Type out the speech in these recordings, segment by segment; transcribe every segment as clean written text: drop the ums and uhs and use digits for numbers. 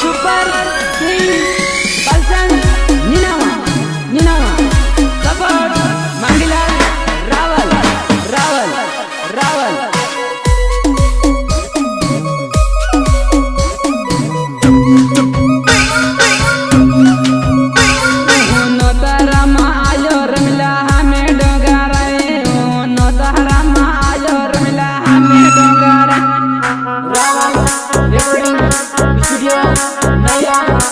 Super Balsan Ninawa Support Mandilar Rawal Recording studio Naya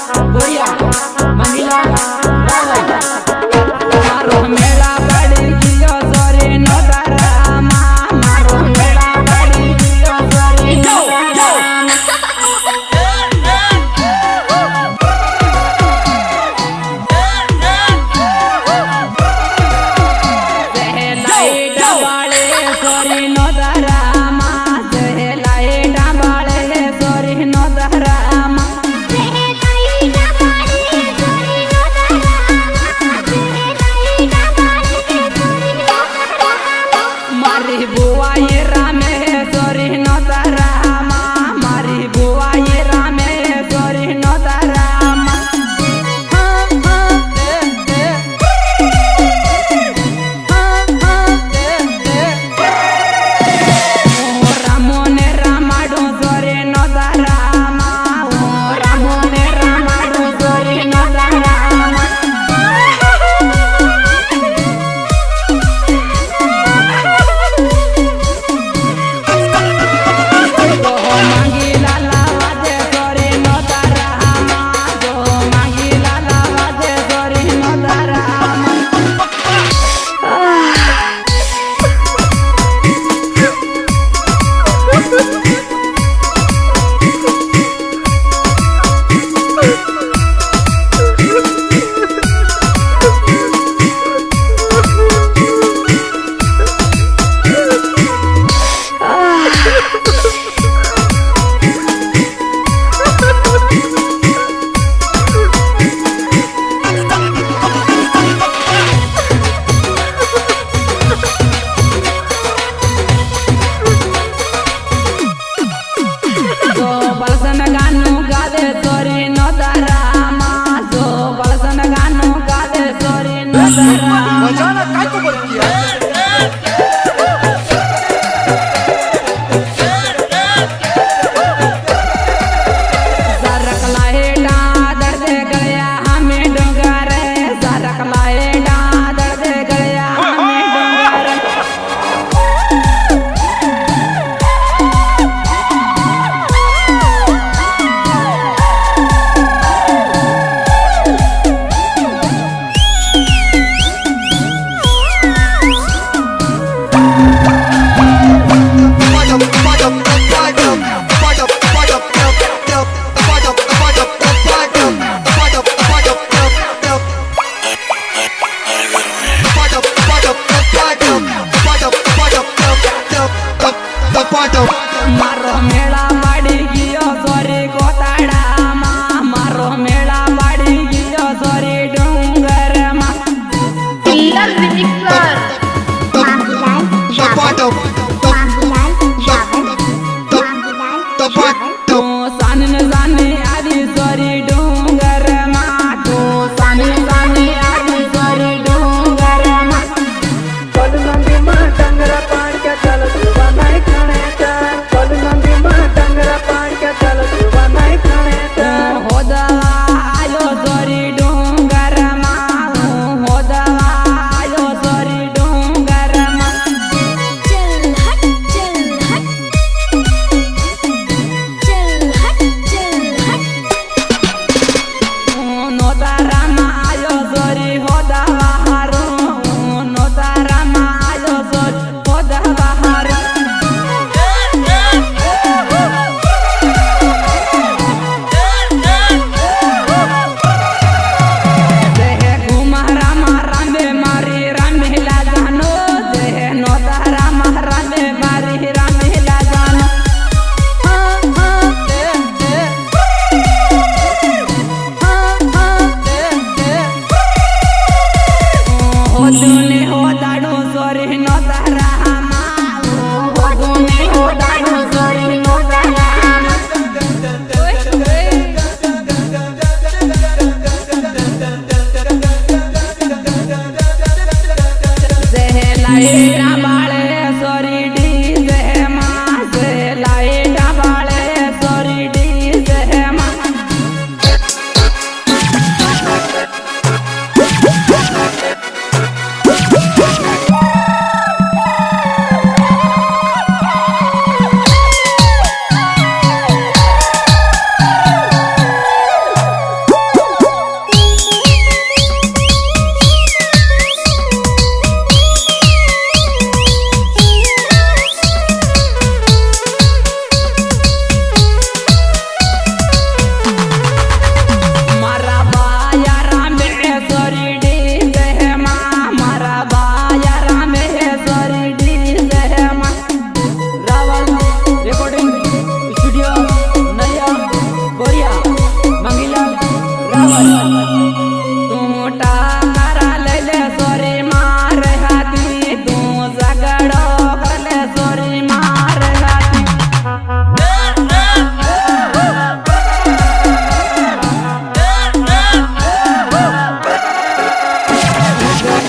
तू टांगारा ले सोरी मार हाथी तू झगड़ो कर ले सोरी मार हाथी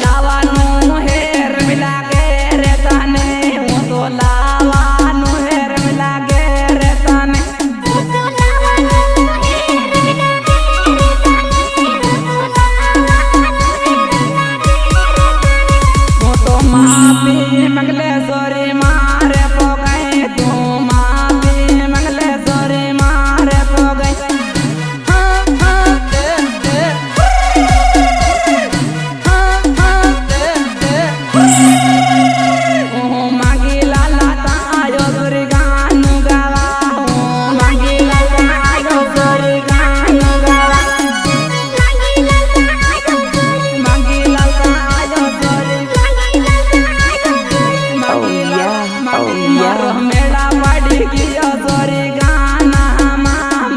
लावानू हेर मिला के रे ताने वो तो लावानू हेर मिला के रे ताने माफी मंगले सोरी मारे पो गए तू माफी मंगले सोरी मारे पो गए मांगी लाला तायो सोरी गानु गावा मांगी लाला तायो सोरी गानु गावा मांगी लाला तायो सोरी मारो मेला बाड़ी गियो सोरी गाना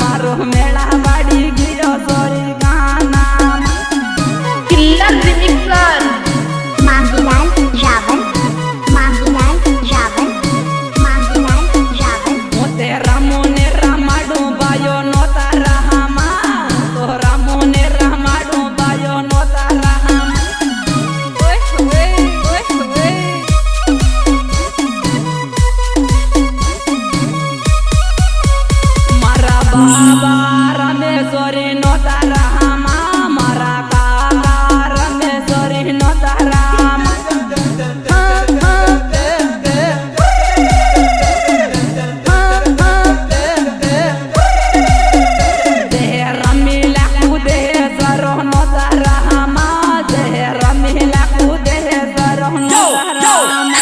मारो मेला बाड़ी गियो सोरी गाना किल्लर रिमिक्सर मांगीलाल रावण मांगीलाल रावण मांगीलाल रावण मोते रामोने रामाडू बायो नोता रामा तो रामोने रामाडू बायो नोता रामा ओए ओए ओए मारा बाबा रामेश्वरी नोता रामा मारा काका रामेश्वरी नोता रामा देह रमीला कूदे सरो नोता रामा देह रमीला कूदे सरो नोता रामा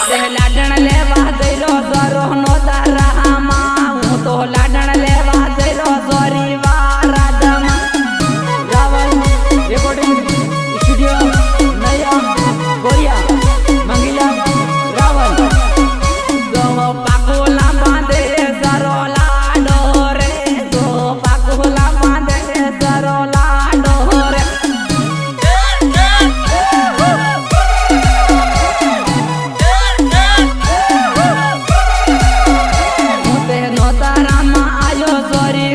ते लाडण लेवा जइरो सरो नोता रामा हूँ तो लाडण लेवा जइरो सोरी वारा दमा रावल रिकॉर्डिंग स्टूडियो नया गोरिया मंगीला रावल दो पाकोला बांधे सरो लाडो रे दो पाकोला बांधे सरो लाडो रे नोता रामा आयो सोरी